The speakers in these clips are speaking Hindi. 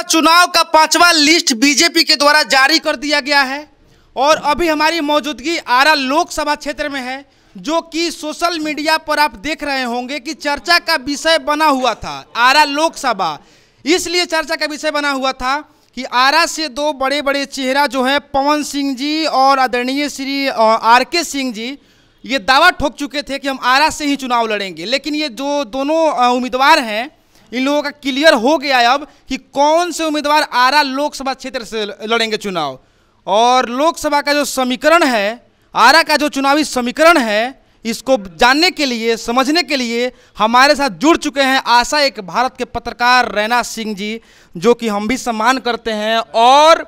चुनाव का 5वां लिस्ट बीजेपी के द्वारा जारी कर दिया गया है और अभी हमारी मौजूदगी आरा लोकसभा क्षेत्र में है, जो कि सोशल मीडिया पर आप देख रहे होंगे कि चर्चा का विषय बना हुआ था। आरा लोकसभा इसलिए चर्चा का विषय बना हुआ था कि आरा से दो बड़े बड़े चेहरा जो हैं पवन सिंह जी और आदरणीय श्री आर.के. सिंह जी, ये दावा ठोक चुके थे कि हम आरा से ही चुनाव लड़ेंगे। लेकिन ये जो दोनों उम्मीदवार हैं, इन लोगों का क्लियर हो गया अब कि कौन से उम्मीदवार आरा लोकसभा क्षेत्र से लड़ेंगे चुनाव। और लोकसभा का जो समीकरण है, आरा का जो चुनावी समीकरण है, इसको जानने के लिए, समझने के लिए हमारे साथ जुड़ चुके हैं आशा एक भारत के पत्रकार रैना सिंह जी, जो कि हम भी सम्मान करते हैं और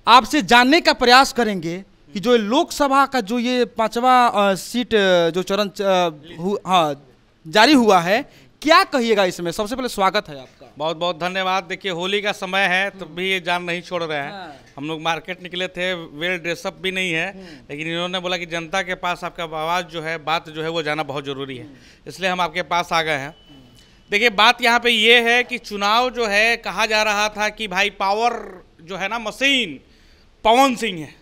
आपसे जानने का प्रयास करेंगे कि जो लोकसभा का जो ये 5वां सीट जो चरण जारी हुआ है, क्या कहिएगा इसमें। सबसे पहले स्वागत है आपका। बहुत बहुत धन्यवाद। देखिए, होली का समय है तो भी ये जान नहीं छोड़ रहे हैं। हम लोग मार्केट निकले थे, वेल ड्रेसअप भी नहीं है, लेकिन इन्होंने बोला कि जनता के पास आपका आवाज़ जो है, बात जो है वो जाना बहुत ज़रूरी है, इसलिए हम आपके पास आ गए हैं। देखिए, बात यहाँ पे ये है कि चुनाव जो है, कहा जा रहा था कि भाई पावर जो है ना, मशीन पवन सिंह है,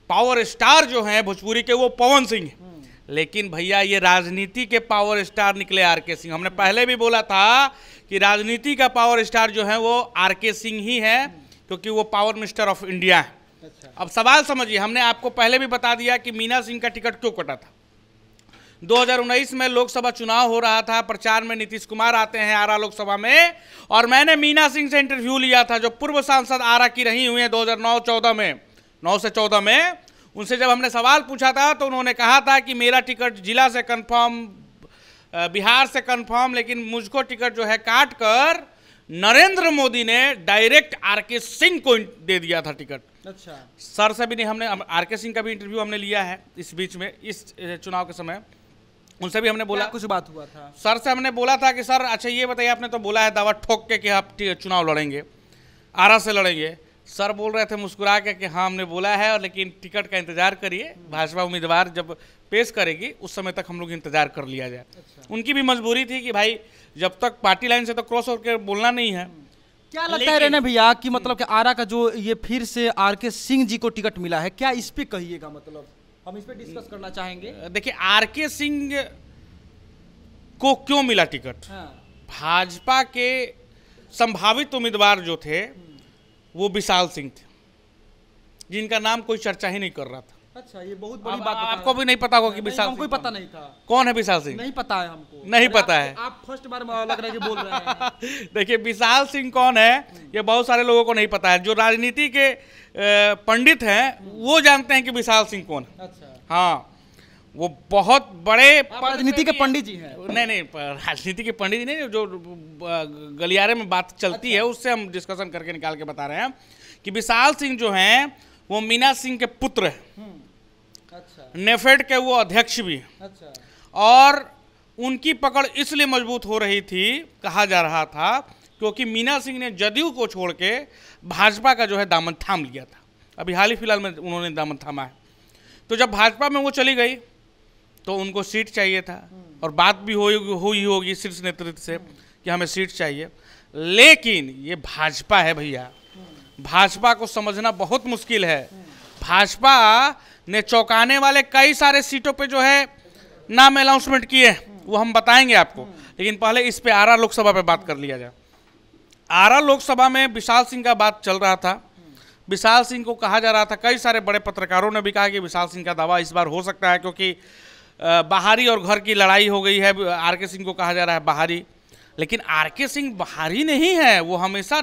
पावर स्टार जो है भोजपुरी के वो पवन सिंह है। लेकिन भैया, ये राजनीति के पावर स्टार निकले आर.के. सिंह। हमने पहले भी बोला था कि राजनीति का पावर स्टार जो है वो आर.के. सिंह ही है, क्योंकि वो पावर मिनिस्टर ऑफ इंडिया है। अच्छा। अब सवाल समझिए, हमने आपको पहले भी बता दिया कि मीना सिंह का टिकट क्यों कटा था। 2019 में लोकसभा चुनाव हो रहा था, प्रचार में नीतीश कुमार आते हैं आरा लोकसभा में, और मैंने मीना सिंह से इंटरव्यू लिया था, जो पूर्व सांसद आरा की रही हुई है 2009-14 में, 9 से 14 में। उनसे जब हमने सवाल पूछा था तो उन्होंने कहा था कि मेरा टिकट जिला से कंफर्म, बिहार से कंफर्म, लेकिन मुझको टिकट जो है काट कर नरेंद्र मोदी ने डायरेक्ट आर.के. सिंह को दे दिया था टिकट। अच्छा। सर से भी नहीं, हमने आर.के. सिंह का भी इंटरव्यू हमने लिया है इस बीच में, इस चुनाव के समय। उनसे भी हमने बोला, कुछ बात हुआ था सर से, हमने बोला था कि सर अच्छा ये बताइए, आपने तो बोला है दावा ठोक के कि आप चुनाव लड़ेंगे, आरा से लड़ेंगे। सर बोल रहे थे मुस्कुरा के कि हाँ हमने बोला है, और लेकिन टिकट का इंतजार करिए, भाजपा उम्मीदवार जब पेश करेगी उस समय तक हम लोग इंतजार कर लिया जाए। अच्छा। उनकी भी मजबूरी थी कि भाई जब तक पार्टी लाइन से तो क्रॉस होकर बोलना नहीं है। क्या लगता है रेना भैया कि मतलब कि आरा का जो ये फिर से आर.के. सिंह जी को टिकट मिला है, क्या इस पे कहिएगा, मतलब हम इस पे डिस्कस करना चाहेंगे। देखिए, आर.के. सिंह को क्यों मिला टिकट। हाँ। भाजपा के संभावित उम्मीदवार जो थे वो विशाल सिंह थे, जिनका नाम कोई चर्चा ही नहीं कर रहा था। अच्छा, ये बहुत बड़ी बात। आपको भी नहीं पता होगा कि विशाल, हमको पता नहीं था कौन है विशाल सिंह। नहीं पता है हमको, नहीं पता है। आप फर्स्ट बार लग रहा है कि बोल रहे हैं। देखिए, विशाल सिंह कौन है ये बहुत सारे लोगों को नहीं पता है। जो राजनीति के पंडित हैं वो जानते हैं कि विशाल सिंह कौन है। अच्छा। हाँ, वो बहुत बड़े राजनीति के पंडित जी हैं। नहीं, राजनीति के पंडित जी नहीं, जो गलियारे में बात चलती है उससे हम डिस्कशन करके निकाल के बता रहे हैं कि विशाल सिंह जो हैं वो मीना सिंह के पुत्र हैं। अच्छा। नेफेड के वो अध्यक्ष भी हैं। अच्छा। और उनकी पकड़ इसलिए मजबूत हो रही थी, कहा जा रहा था, क्योंकि मीना सिंह ने जदयू को छोड़ के भाजपा का जो है दामन थाम लिया था। अभी हाल ही फिलहाल में उन्होंने दामन थामा है। तो जब भाजपा में वो चली गई तो उनको सीट चाहिए था, और बात भी हुई होगी शीर्ष नेतृत्व से कि हमें सीट चाहिए। लेकिन ये भाजपा है भैया, भाजपा को समझना बहुत मुश्किल है। भाजपा ने चौंकाने वाले कई सारे सीटों पे जो है नाम अनाउंसमेंट किए, वो हम बताएंगे आपको। लेकिन पहले इस पे आरा लोकसभा पे बात कर लिया जाए। आरा लोकसभा में विशाल सिंह का बात चल रहा था। विशाल सिंह को कहा जा रहा था, कई सारे बड़े पत्रकारों ने भी कहा कि विशाल सिंह का दावा इस बार हो सकता है, क्योंकि बाहरी और घर की लड़ाई हो गई है। आर.के. सिंह को कहा जा रहा है बाहरी, लेकिन आर.के. सिंह बाहरी नहीं है। वो हमेशा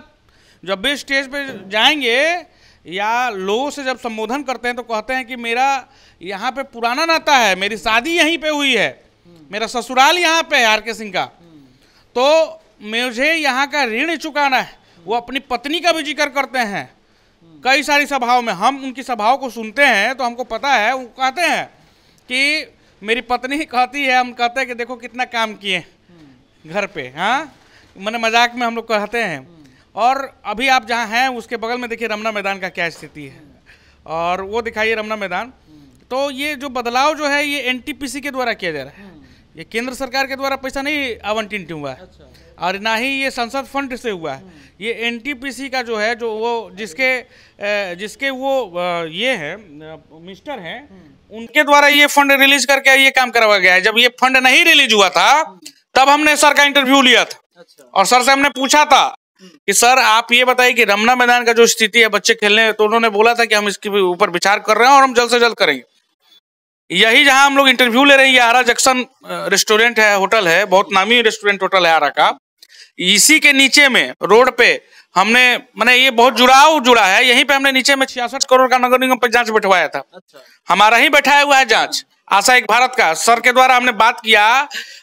जब भी स्टेज पे जाएंगे या लोगों से जब संबोधन करते हैं तो कहते हैं कि मेरा यहाँ पे पुराना नाता है, मेरी शादी यहीं पे हुई है, मेरा ससुराल यहाँ पे है आर.के. सिंह का, तो मुझे यहाँ का ऋण चुकाना है। वो अपनी पत्नी का भी जिक्र करते हैं कई सारी सभाओं में। हम उनकी सभाओं को सुनते हैं तो हमको पता है, वो कहते हैं कि मेरी पत्नी कहती है, हम कहते हैं कि देखो कितना काम किए घर पे। हाँ, मैंने मजाक में हम लोग कहते हैं। और अभी आप जहाँ हैं उसके बगल में देखिए रमना मैदान का क्या स्थिति है, और वो दिखाइए रमना मैदान। तो ये जो बदलाव जो है ये एनटीपीसी के द्वारा किया जा रहा है। ये केंद्र सरकार के द्वारा पैसा नहीं आवंटित हुआ है। अच्छा। और ना ही ये संसद फंड से हुआ है। ये एनटीपीसी का जो है, जो वो जिसके वो ये है मिनिस्टर हैं, उनके द्वारा ये फंड रिलीज करके ये काम करवाया गया है। जब ये फंड नहीं रिलीज हुआ था तब हमने सर का इंटरव्यू लिया था। अच्छा। और सर से हमने पूछा था कि सर आप ये बताइए कि रमना मैदान का जो स्थिति है बच्चे खेलने, तो उन्होंने बोला था कि हम इसके ऊपर विचार कर रहे हैं और हम जल्द से जल्द करेंगे। यही जहां हम लोग इंटरव्यू ले रहे हैं, ये आरा जंक्शन रेस्टोरेंट है, होटल है, बहुत नामी रेस्टोरेंट होटल है आरा का। इसी के नीचे में रोड पे हमने माने ये बहुत जुड़ा है, यहीं पे हमने नीचे में 66 करोड़ का नगर निगम पे जांच बैठवाया था। अच्छा। हमारा ही बैठाया हुआ है जांच, आशा एक भारत का। सर के द्वारा हमने बात किया,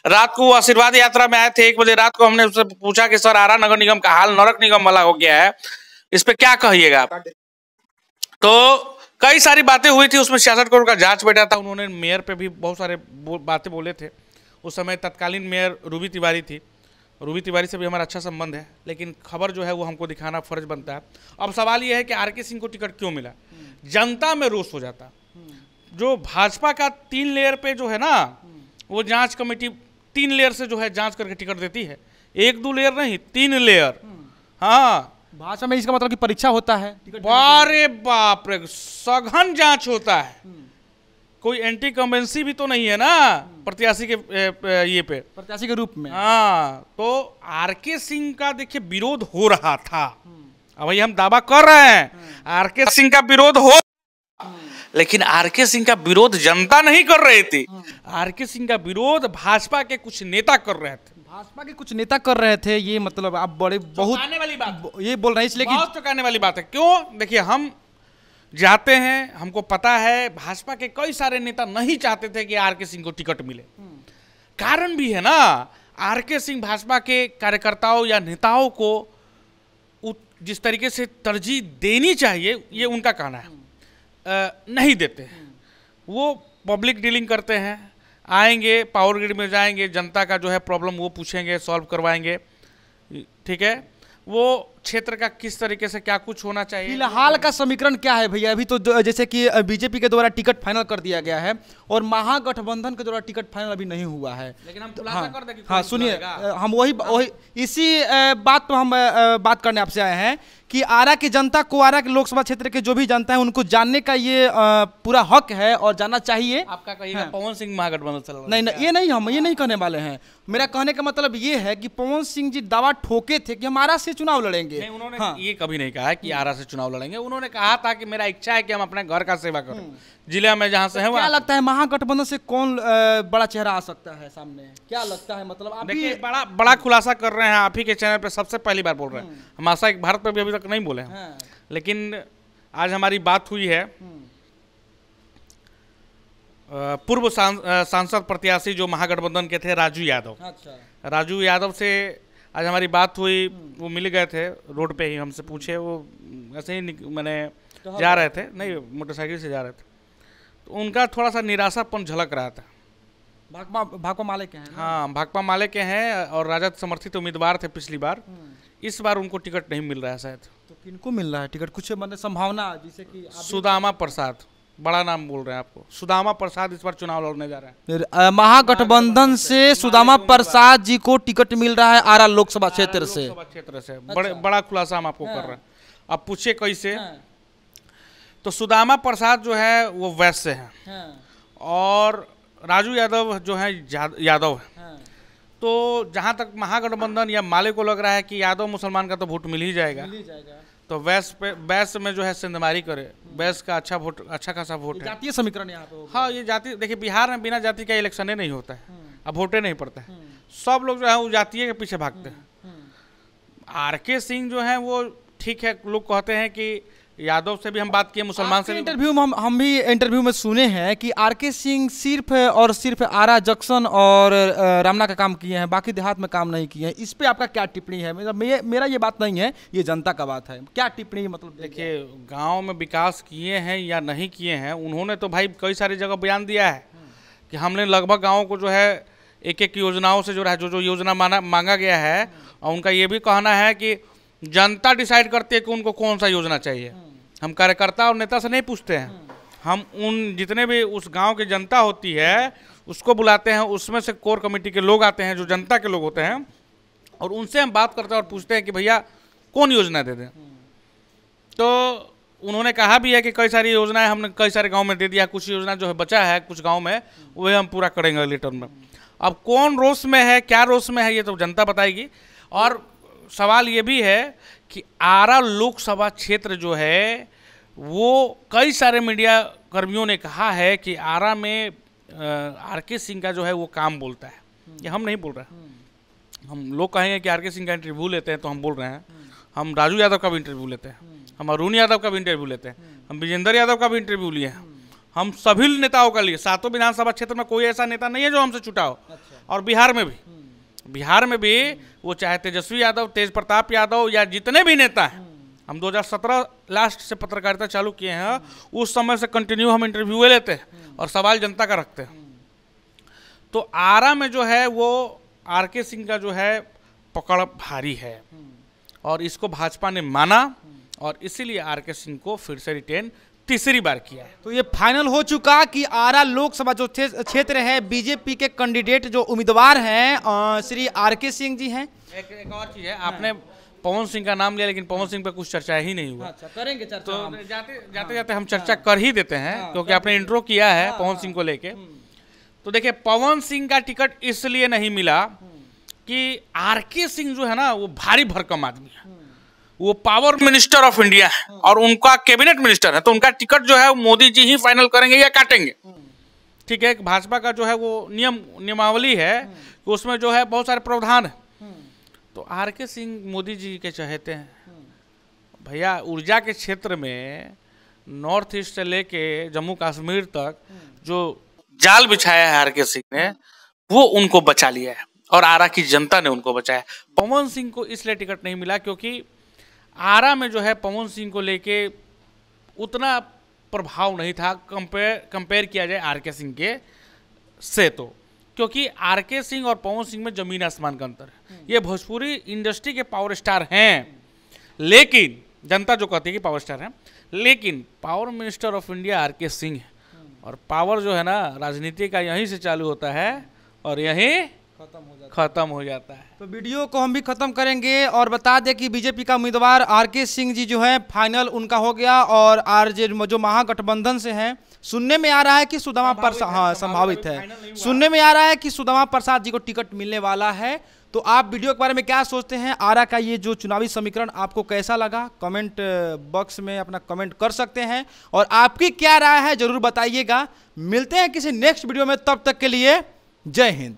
रात को आशीर्वाद यात्रा में आए थे 1 बजे रात को। हमने उससे पूछा कि सर आरा नगर निगम का हाल नरक निगम वाला हो गया है, इस पे क्या कहिएगा आप? तो कई सारी बातें हुई थी, उसमें 66 करोड़ का जांच बैठा था। उन्होंने मेयर पे भी बहुत सारे बातें बोले थे। उस समय तत्कालीन मेयर रूबी तिवारी थी। रूबी तिवारी से भी हमारा अच्छा संबंध है, लेकिन खबर जो है वो हमको दिखाना फर्ज बनता है। अब सवाल ये है कि आरके सिंह को टिकट क्यों मिला? जनता में रोष हो जाता। जो भाजपा का 3 लेयर पे जो है ना, वो जांच कमेटी 3 लेयर से जो है जांच करके टिकट देती है, 1-2 लेयर नहीं, 3 लेयर। हाँ, भाषा में इसका मतलब कि परीक्षा होता है। अरे बाप रे, सघन जांच होता है। कोई एंटी कमेंसी भी तो नहीं है ना प्रत्याशी के ये पे, प्रत्याशी के रूप में। हाँ, तो आरके सिंह का देखिए विरोध हो रहा था। अब वही हम दावा कर रहे हैं आरके सिंह का विरोध हो, लेकिन आरके सिंह का विरोध जनता नहीं कर रही थी। आरके सिंह का विरोध भाजपा के कुछ नेता कर रहे थे। भाजपा के कुछ नेता कर रहे थे, ये मतलब आप बड़े बहुत चौंकाने वाली बात ये बोल रहे हैं, इसलिए बहुत चौंकाने वाली बात है। क्यों? देखिए, हम जाते हैं, हमको पता है भाजपा के कई सारे नेता नहीं चाहते थे कि आरके सिंह को टिकट मिले। कारण भी है ना, आरके सिंह भाजपा के कार्यकर्ताओं या नेताओं को जिस तरीके से तरजीह देनी चाहिए, ये उनका कहना है, नहीं देते हैं। वो पब्लिक डीलिंग करते हैं, आएंगे पावर ग्रिड में जाएंगे, जनता का जो है प्रॉब्लम वो पूछेंगे, सॉल्व करवाएंगे, ठीक है। वो क्षेत्र का किस तरीके से क्या कुछ होना चाहिए। फिलहाल का समीकरण क्या है भैया? अभी तो जैसे कि बीजेपी के द्वारा टिकट फाइनल कर दिया गया है और महागठबंधन के द्वारा टिकट फाइनल अभी नहीं हुआ है। लेकिन हम खुलासा कर दें कि हाँ सुनिए, हम वही इसी बात पर हम बात करने आपसे आए हैं कि आरा की जनता को, आरा के लोकसभा क्षेत्र के जो भी जनता है, उनको जानने का ये पूरा हक है और जानना चाहिए। आपका कहिएगा पवन सिंह महागठबंधन चल रहा है? नहीं, ये नहीं, हम ये नहीं कहने वाले हैं। मेरा कहने का मतलब ये है कि पवन सिंह जी दावा ठोके थे कि हम आरा से चुनाव लड़ेंगे। नहीं, उन्होंने ये कभी नहीं कहा कि आरा से चुनाव लड़ेंगे। उन्होंने कहा था कि मेरा इच्छा है कि हम अपने घर का सेवा करें, जिला में जहां से है। क्या लगता है महागठबंधन से कौन बड़ा चेहरा आ सकता है सामने? क्या लगता है? मतलब आप देखिए, बड़ा खुलासा कर रहे हैं, आप ही के चैनल पे सबसे पहली बार बोल रहे हैं। हम आशा एक भारत पे भी अभी तक नहीं बोले हैं, लेकिन आज हमारी बात हुई है पूर्व सांसद प्रत्याशी जो महागठबंधन के थे, राजू यादव। अच्छा। राजू यादव से आज हमारी बात हुई, वो मिल गए थे रोड पे ही, हमसे पूछे, वो ऐसे ही मैंने जा रहे थे, नहीं मोटरसाइकिल से जा रहे थे, तो उनका थोड़ा सा निराशापन झलक रहा था। भाकपा माले के हैं? हाँ, भाकपा माले के हैं और राजद समर्थित उम्मीदवार थे पिछली बार। इस बार उनको टिकट नहीं मिल रहा है शायद। तो किनको मिल रहा है टिकट? कुछ मतलब संभावना, जैसे कि सुदामा प्रसाद, बड़ा नाम बोल रहे हैं आपको, सुदामा प्रसाद इस बार चुनाव लड़ने जा रहे हैं। महागठबंधन से सुदामा प्रसाद जी को टिकट मिल रहा है आरा लोकसभा क्षेत्र से। बड़ा खुलासा हम आपको कर रहे हैं। अब पूछे कैसे? तो सुदामा प्रसाद जो है वो वैश्य हैं और राजू यादव जो है यादव है। तो जहाँ तक महागठबंधन या माले को लग रहा है कि यादव मुसलमान का तो वोट मिल ही जाएगा, तो वैश्य में जो है सिंधमारी करे, वैश्य का अच्छा खासा वोट है। जातीय समीकरण यहाँ पे। हाँ, ये जाति, देखिए बिहार में बिना जाति का इलेक्शन नहीं होता है, अब वोटे नहीं पड़ता है, सब लोग जो है वो जातीय के पीछे भागते हैं। आरके सिंह जो है वो ठीक है, लोग कहते हैं कि यादव से भी हम बात किए, मुसलमान से भी। इंटरव्यू में हम भी इंटरव्यू में सुने हैं कि आरके सिंह सिर्फ और सिर्फ आरा जंक्शन और रामना का काम किए हैं, बाकी देहात में काम नहीं किए हैं। इस पे आपका क्या टिप्पणी है? मेरा ये बात नहीं है, ये जनता का बात है। क्या टिप्पणी? मतलब देखिए, गांव में विकास किए हैं या नहीं किए हैं, उन्होंने तो भाई कई सारी जगह बयान दिया है कि हमने लगभग गाँव को जो है एक योजनाओं से जो योजना मांगा गया है, और उनका ये भी कहना है कि जनता डिसाइड करती है कि उनको कौन सा योजना चाहिए। हम कार्यकर्ता और नेता से नहीं पूछते हैं, हम उन जितने भी उस गांव की जनता होती है उसको बुलाते हैं, उसमें से कोर कमेटी के लोग आते हैं जो जनता के लोग होते हैं, और उनसे हम बात करते हैं और पूछते हैं कि भैया कौन योजना दे दें। तो उन्होंने कहा भी है कि कई सारी योजनाएं हमने कई सारे गांव में दे दिया, कुछ योजना जो है बचा है कुछ गांव में, वह हम पूरा करेंगे अगले टर्म में। अब कौन रोष में है, क्या रोष में है, ये तो जनता बताएगी। और सवाल ये भी है कि आरा लोकसभा क्षेत्र जो है वो कई सारे मीडिया कर्मियों ने कहा है कि आरा में आर.के. सिंह का जो है वो काम बोलता है। ये हम नहीं बोल रहे हैं, हम लोग कहेंगे कि आर.के. सिंह का इंटरव्यू लेते हैं तो हम बोल रहे हैं, हम राजू यादव का भी इंटरव्यू लेते हैं, हम अरुण यादव का भी इंटरव्यू लेते हैं, हम विजेंद्र यादव का भी इंटरव्यू लिए हैं, हम सभी नेताओं का लिए। 7 विधानसभा क्षेत्र में कोई ऐसा नेता नहीं है जो हमसे छुटा हो। और बिहार में भी वो चाहे तेजस्वी यादव, तेज प्रताप यादव या जितने भी नेता हैं, हम 2017 लास्ट से पत्रकारिता चालू किए हैं, उस समय से कंटिन्यू हम इंटरव्यू लेते हैं और सवाल जनता का रखते हैं। तो आरा में जो है वो आर.के. सिंह का जो है पकड़ भारी है और इसको भाजपा ने माना और इसीलिए आर.के. सिंह को फिर से रिटेन तीसरी बार किया है। तो ये फाइनल हो चुका कि आरा लोकसभा जो क्षेत्र है बीजेपी के कैंडिडेट जो उम्मीदवार हैं श्री आर.के. सिंह जी हैं। एक और चीज है, आपने पवन सिंह का नाम लिया लेकिन पवन सिंह पे कुछ चर्चा ही नहीं हुआ। अच्छा, करेंगे चर्चा। तो जाते हम चर्चा कर ही देते हैं क्योंकि आपने इंट्रो किया है पवन सिंह को लेके। तो देखिए, पवन सिंह का टिकट इसलिए नहीं मिला कि आर.के. सिंह जो है ना वो भारी भरकम आदमी है, वो पावर मिनिस्टर ऑफ इंडिया है और उनका कैबिनेट मिनिस्टर है, तो उनका टिकट जो है मोदी जी ही फाइनल करेंगे या काटेंगे। ठीक है, भाजपा का जो है वो नियमावली है कि उसमें जो है बहुत सारे प्रावधान है। तो आर.के. सिंह मोदी जी के चहेते हैं भैया। ऊर्जा के क्षेत्र में नॉर्थ ईस्ट से लेके जम्मू कश्मीर तक जो जाल बिछाया है आर.के. सिंह ने, वो उनको बचा लिया है और आरा की जनता ने उनको बचाया। पवन सिंह को इसलिए टिकट नहीं मिला क्योंकि आरा में जो है पवन सिंह को लेके उतना प्रभाव नहीं था कंपेयर किया जाए आर.के. सिंह के से। तो क्योंकि आर.के. सिंह और पवन सिंह में जमीन आसमान का अंतर है। ये भोजपुरी इंडस्ट्री के पावर स्टार हैं, लेकिन जनता जो कहती है कि पावर स्टार हैं, लेकिन power minister of India R K. Singh है। और पावर जो है ना राजनीति का यहीं से चालू होता है और यहीं खत्म हो जाता है। तो वीडियो को हम भी खत्म करेंगे और बता दें कि बीजेपी का उम्मीदवार आर.के. सिंह जी जो है फाइनल उनका हो गया और आरजे जो महागठबंधन से हैं, सुनने में आ रहा है कि सुदामा प्रसाद, हाँ संभावित है, सुनने में आ रहा है कि सुदामा प्रसाद जी को टिकट मिलने वाला है। तो आप वीडियो के बारे में क्या सोचते हैं? आरा का ये जो चुनावी समीकरण आपको कैसा लगा? कमेंट बॉक्स में अपना कमेंट कर सकते हैं और आपकी क्या राय है जरूर बताइएगा। मिलते हैं किसी नेक्स्ट वीडियो में, तब तक के लिए जय हिंद।